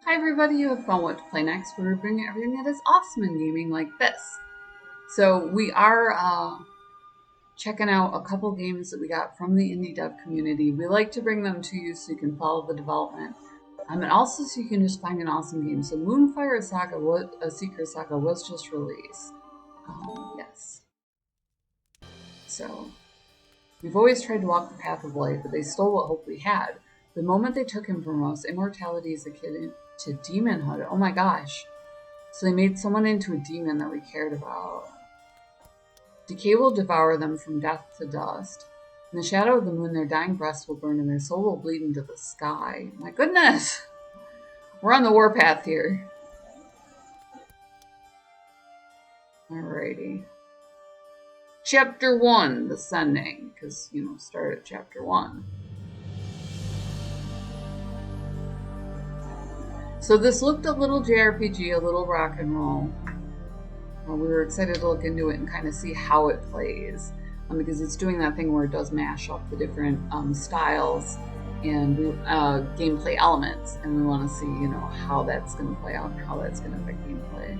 Hi everybody, you have found what to play next, where we bring everything that is awesome in gaming like this. So we are checking out a couple games that we got from the indie dev community. We like to bring them to you so you can follow the development. And also so you can just find an awesome game. So Moonfire Saga, a Secret Saga, was just released. Yes. So we've always tried to walk the path of light, but they stole what hope we had. The moment they took him from us, immortality is akin to demonhood. Oh my gosh. So they made someone into a demon that we cared about. Decay will devour them from death to dust. In the shadow of the moon, their dying breasts will burn and their soul will bleed into the sky. My goodness! We're on the warpath here. Alrighty. Chapter 1, The Sending. Because, start at Chapter 1. So this looked a little JRPG, a little rock and roll. We were excited to look into it and kind of see how it plays, because it's doing that thing where it does mash up the different styles and gameplay elements, and we want to see, how that's going to play out and how that's going to affect gameplay.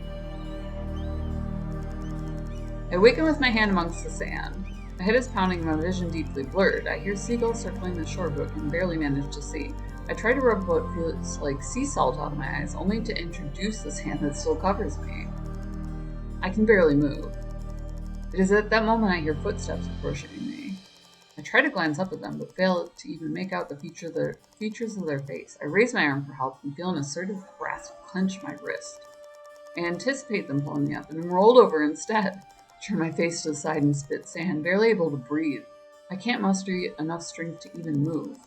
I awaken with my hand amongst the sand. My head is pounding, my vision deeply blurred. I hear seagulls circling the shore, but can barely manage to see. I try to rub what feels like sea salt out of my eyes, only to introduce the sand that still covers me. I can barely move. It is at that moment I hear footsteps approaching me. I try to glance up at them, but fail to even make out the features of their face. I raise my arm for help and feel an assertive grasp clench my wrist. I anticipate them pulling me up and am rolled over instead. I turn my face to the side and spit sand, barely able to breathe. I can't muster enough strength to even move.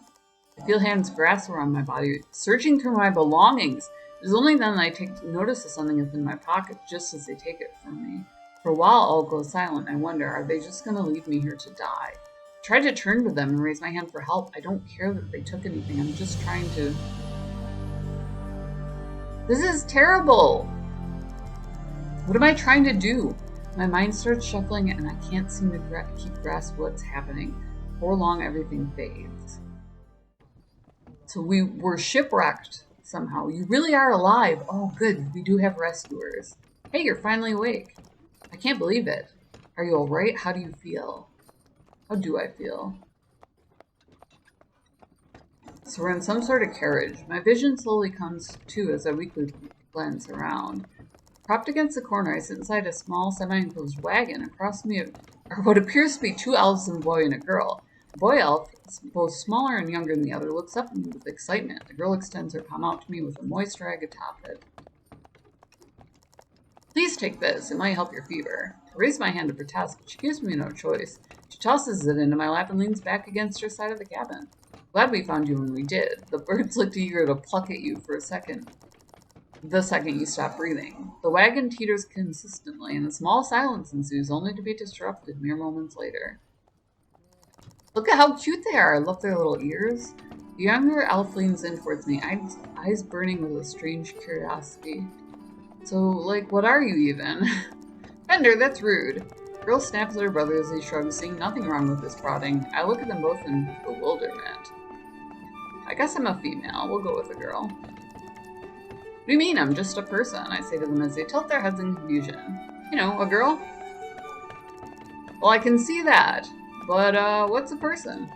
I feel hands grasp around my body, searching through my belongings. It is only then that I take notice of something within my pocket, just as they take it from me. For a while, all goes silent. I wonder, are they just going to leave me here to die? I try to turn to them and raise my hand for help. I don't care that they took anything. I'm just trying to... This is terrible! What am I trying to do? My mind starts shuffling and I can't seem to keep grasp what's happening. Before long, everything fades. So we were shipwrecked somehow. You really are alive. Oh, good. We do have rescuers. Hey, you're finally awake. I can't believe it. Are you all right? How do you feel? How do I feel? So we're in some sort of carriage. My vision slowly comes to as I weakly glance around. Propped against the corner, I sit inside a small, semi-enclosed wagon. Across me are what appears to be two elves, and a boy and a girl. The boy elf, both smaller and younger than the other, looks up at me with excitement. The girl extends her palm out to me with a moist rag atop it. Please take this. It might help your fever. I raise my hand to protest, but she gives me no choice. She tosses it into my lap and leans back against her side of the cabin. Glad we found you when we did. The birds looked eager to pluck at you for a second. The second you stop breathing. The wagon teeters consistently, and a small silence ensues, only to be disrupted mere moments later. Look at how cute they are. I love their little ears. The younger elf leans in towards me, eyes burning with a strange curiosity. So, what are you even? Fender, that's rude. Girl snaps at her brother as he shrugs, seeing nothing wrong with this prodding. I look at them both in bewilderment. I guess I'm a female. We'll go with a girl. What do you mean? I'm just a person, I say to them as they tilt their heads in confusion. A girl? Well, I can see that. But, what's a person?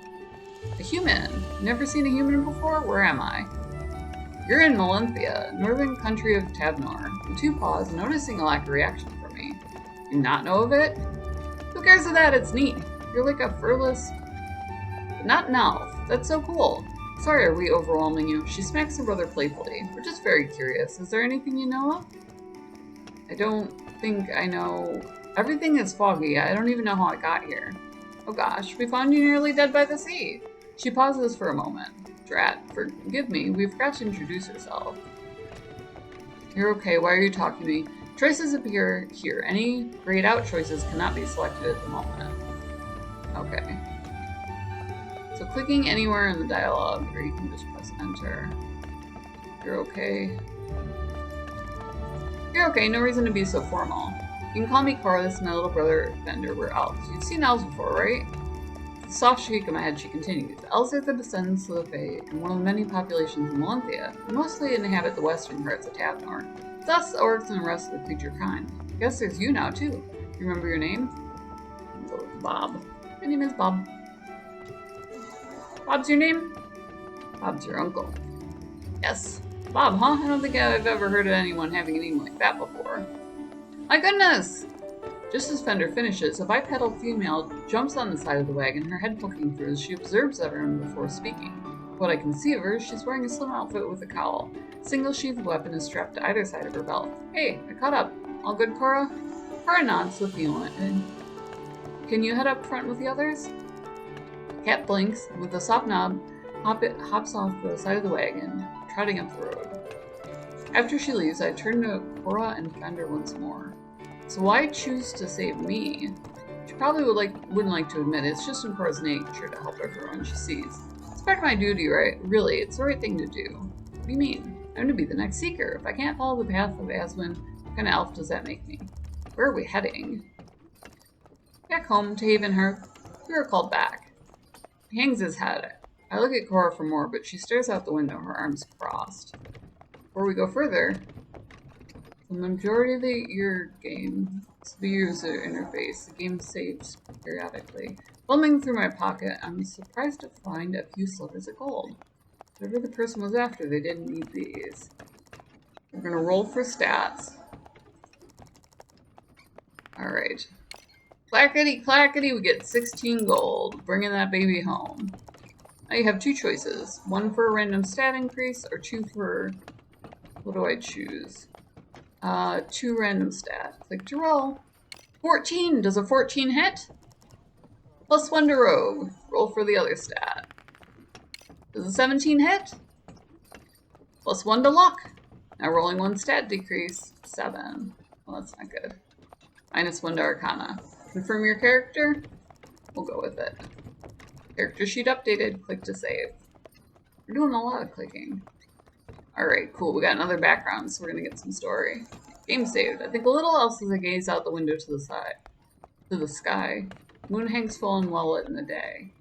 A human. Never seen a human before? Where am I? You're in Melenthia, northern country of Tavnor. The two pause, noticing a lack of reaction from me. You not know of it? Who cares of that? It's neat. You're like a furless... But not an elf. That's so cool. Sorry, are we overwhelming you? She smacks her brother playfully. We're just very curious. Is there anything you know of? I don't think I know. Everything is foggy. I don't even know how I got here. Oh gosh, we found you nearly dead by the sea. She pauses for a moment. Drat, forgive me, we forgot to introduce herself. You're okay, why are you talking to me? Choices appear here. Any grayed out choices cannot be selected at the moment. Okay. So clicking anywhere in the dialogue, or you can just press enter. You're okay. You're okay, no reason to be so formal. You can call me Cora, this is my little brother, Fender. We're elves. You've seen elves before, right? With a soft shake of my head, she continues. Elves are the descendants of the Fae, and one of the many populations in Melanthia, who mostly inhabit the western parts of Tavnor. Thus, the orcs and the rest of the creature kind. I guess there's you now, too. You remember your name? I'll go with Bob. My name is Bob. Bob's your name? Bob's your uncle. Yes. Bob, huh? I don't think I've ever heard of anyone having a name like that before. My goodness! Just as Fender finishes, a bipedal female jumps on the side of the wagon, her head poking through as she observes everyone before speaking. What I can see of her, she's wearing a slim outfit with a cowl. A single-sheathed weapon is strapped to either side of her belt. Hey, I caught up. All good, Cora? Cora nods with feeling. Can you head up front with the others? Cat blinks, and with a soft nod, hops off the side of the wagon, trotting up the road. After she leaves, I turn to Cora and Fender once more. So why choose to save me? She probably wouldn't like to admit it. It's just in Cora's nature to help everyone she sees. It's part of my duty, right? Really, it's the right thing to do. What do you mean? I'm to be the next Seeker. If I can't follow the path of Aswin, what kind of elf does that make me? Where are we heading? Back home to Havenhearth. We were called back. He hangs his head. I look at Cora for more, but she stares out the window, her arms crossed. Before we go further, the majority of your game is the user interface. The game saves periodically. Thumbing through my pocket, I'm surprised to find a few slivers of gold. Whatever the person was after, they didn't need these. We're gonna roll for stats. Alright. Clackety clackety, we get 16 gold, bringing that baby home. Now you have two choices. One for a random stat increase, or two for... what do I choose? 2 random stat. Click to roll. 14! Does a 14 hit? +1 to rogue. Roll for the other stat. Does a 17 hit? +1 to luck. Now rolling 1 stat decrease. 7. Well, that's not good. -1 to arcana. Confirm your character? We'll go with it. Character sheet updated. Click to save. We're doing a lot of clicking. Alright, cool. We got another background, so we're gonna get some story. Game saved. I think a little else as I gaze out the window to the side. To the sky. Moon hangs full and well lit in the day.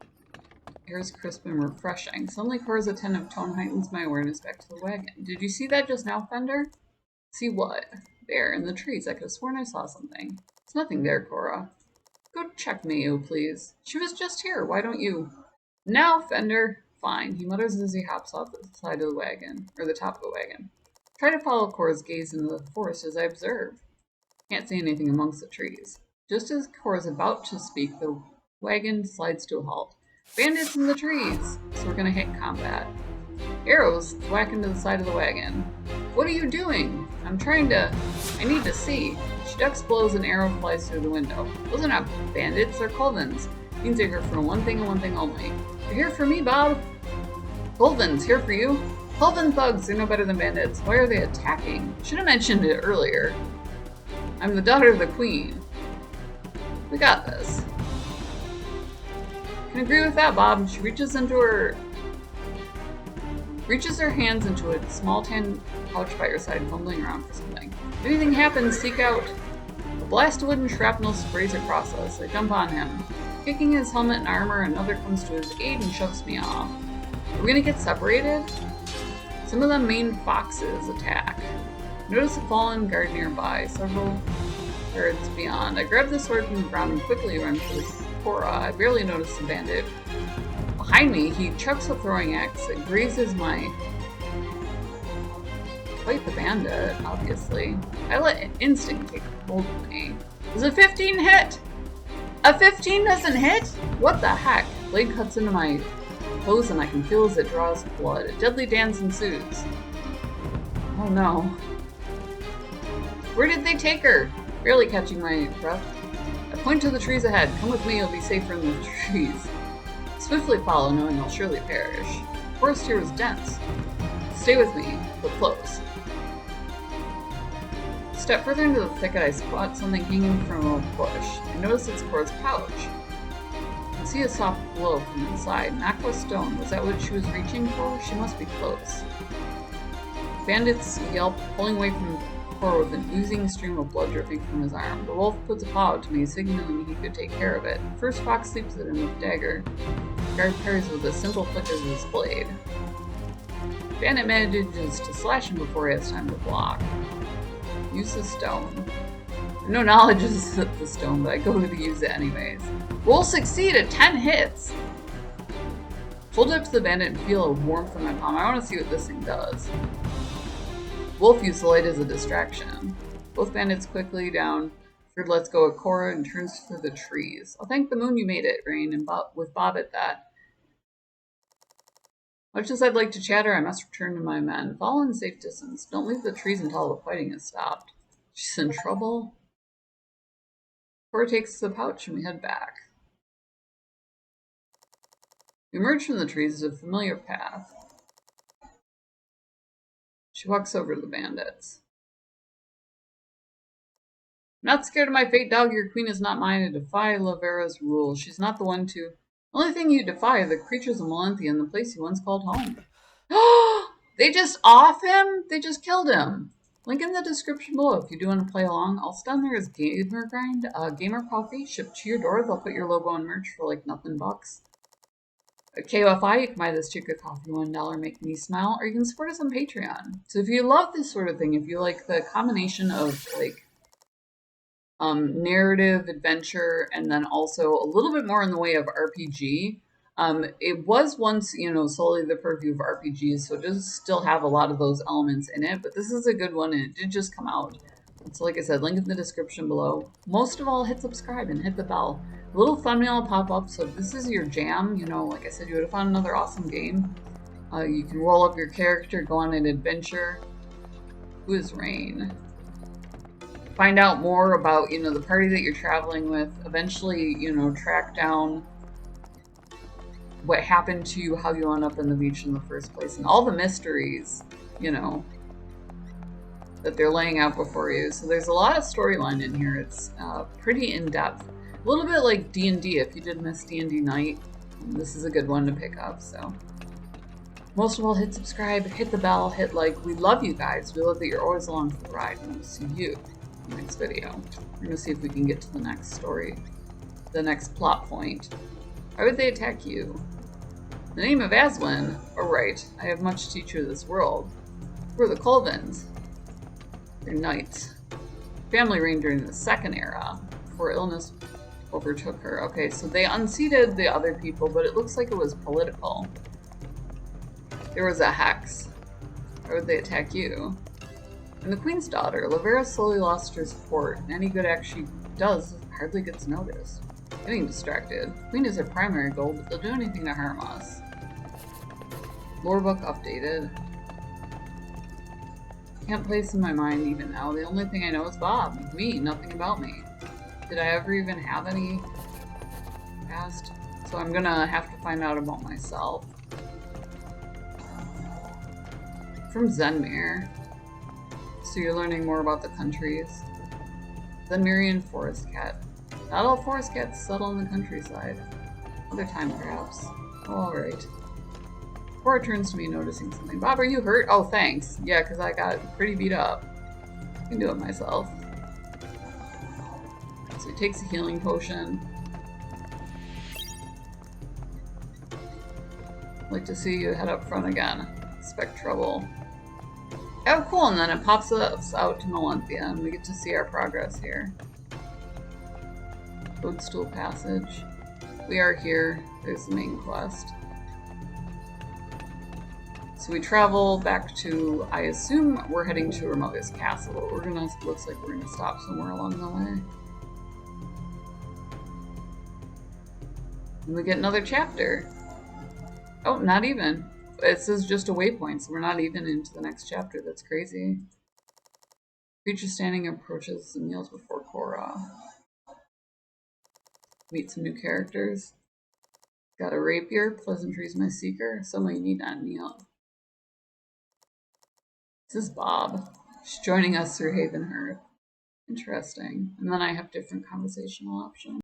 Air is crisp and refreshing. Suddenly Cora's attentive tone heightens my awareness back to the wagon. Did you see that just now, Fender? See what? There, in the trees. I could have sworn I saw something. There's nothing there, Cora. Go check Mayo, please. She was just here. Why don't you? Now, Fender. Fine, he mutters as he hops off the side of the wagon, or the top of the wagon. Try to follow Cora's gaze into the forest as I observe. Can't see anything amongst the trees. Just as Cora's about to speak, the wagon slides to a halt. Bandits in the trees! So we're gonna hit combat. Arrows whack into the side of the wagon. What are you doing? I need to see. She ducks blows and arrow flies through the window. Those are not bandits, they're Colvins. Means they're here for one thing and one thing only. You're here for me, Bob. Colvins, here for you. Colvin thugs, they're no better than bandits. Why are they attacking? Should have mentioned it earlier. I'm the daughter of the queen. We got this. Can agree with that, Bob. She reaches her hands into a small tan pouch by her side, fumbling around for something. If anything happens, seek out. A blast of wooden shrapnel sprays across us. I jump on him. Kicking his helmet and armor, another comes to his aid and shoves me off. Are we gonna get separated? Some of the main foxes attack. Notice a fallen guard nearby, several guards beyond. I grab the sword from the ground and quickly run for Cora. I barely notice the bandit. Behind me, he chucks a throwing axe that grazes my... Fight the bandit, obviously. I let instinct take hold of me. Does a 15 hit? A 15 doesn't hit? What the heck? Blade cuts into my clothes and I can feel as it draws blood. A deadly dance ensues. Oh no. Where did they take her? Barely catching my breath. I point to the trees ahead. Come with me, you'll be safer in the trees. Swiftly follow, knowing I'll surely perish. The forest here was dense. Stay with me, but close. Step further into the thicket, I spot something hanging from a bush. I notice it's Cora's pouch. I see a soft glow from inside. An aqua stone. Was that what she was reaching for? She must be close. Bandits yelp, pulling away from Cora with an oozing stream of blood dripping from his arm. The wolf puts a paw out to me, signaling he could take care of it. First Fox sweeps at him with a dagger. Guard parries with a simple flick of his blade. Bandit manages to slash him before he has time to block. Use the stone. No knowledge is the stone, but I go to use it anyways. We'll succeed at 10 hits! Hold it up to the bandit and feel a warmth in my palm. I want to see what this thing does. Wolf used the light as a distraction. Both bandits quickly down. Ferd lets go of Cora and turns through the trees. I'll thank the moon you made it, Rain, and with Bob at that. Much as I'd like to chatter, I must return to my men. Follow in safe distance. Don't leave the trees until the fighting is stopped. She's in trouble. Cora takes the pouch and we head back. We emerge from the trees as a familiar path. She walks over to the bandits. I'm not scared of my fate, dog. Your queen is not mine. I defy Lavera's rule. She's not the one to... The only thing you defy are the creatures of Melanthia and the place you once called home. They just off him? They just killed him. Link in the description below if you do want to play along. Also down there is Gamer Grind, Gamer Coffee, shipped to your door. They'll put your logo on merch for like nothing bucks. At KOFI, you can buy this chick a coffee, $1, make me smile, or you can support us on Patreon. So if you love this sort of thing, if you like the combination of like narrative, adventure, and then also a little bit more in the way of RPG. It was once, solely the purview of RPGs, so it does still have a lot of those elements in it, but this is a good one, and it did just come out. So like I said, link in the description below. Most of all, hit subscribe and hit the bell. A little thumbnail will pop up, so if this is your jam, like I said, you would have found another awesome game. You can roll up your character, go on an adventure. Who is Rain? Find out more about, the party that you're traveling with. Eventually, track down what happened to you, how you wound up on the beach in the first place, and all the mysteries, that they're laying out before you. So there's a lot of storyline in here. It's pretty in-depth. A little bit like D&D. If you did miss D&D Night, this is a good one to pick up, so. Most of all, hit subscribe, hit the bell, hit like. We love you guys. We love that you're always along for the ride, and we'll see you next video. We're gonna see if we can get to the next story, the next plot point. Why would they attack you? The name of Aswin. Oh right, I have much to teach you of this world. We're the Colvins. They're knights. Family reigned during the Second Era, before illness overtook her. Okay, so they unseated the other people, but it looks like it was political. There was a hex. Why would they attack you? And the Queen's daughter, Lavera slowly lost her support, and any good act she does hardly gets noticed. Getting distracted. Queen is her primary goal, but they'll do anything to harm us. Lorebook updated. Can't place in my mind even now. The only thing I know is Bob. Me, nothing about me. Did I ever even have any past? So I'm gonna have to find out about myself. From Zenmir. So you're learning more about the countries. Zenmirian forest cat. Not all forest cats settle in the countryside. Other time, perhaps. Oh, alright. Cora turns to me, noticing something. Bob, are you hurt? Oh, thanks. Yeah, because I got pretty beat up. I can do it myself. So he takes a healing potion. I'd like to see you head up front again. Expect trouble. Oh, cool, and then it pops us out to Melanthia, and we get to see our progress here. Toadstool Passage. We are here. There's the main quest. So we travel back to, I assume we're heading to Remogus Castle, but looks like we're gonna stop somewhere along the way. And we get another chapter. Oh, not even. It says just a waypoint, so we're not even into the next chapter. That's crazy. Creature standing approaches and kneels before Cora. Meet some new characters. Got a rapier. Pleasantry's my seeker. Someone you need not kneel. This is Bob. She's joining us through Havenhearth. Interesting. And then I have different conversational options.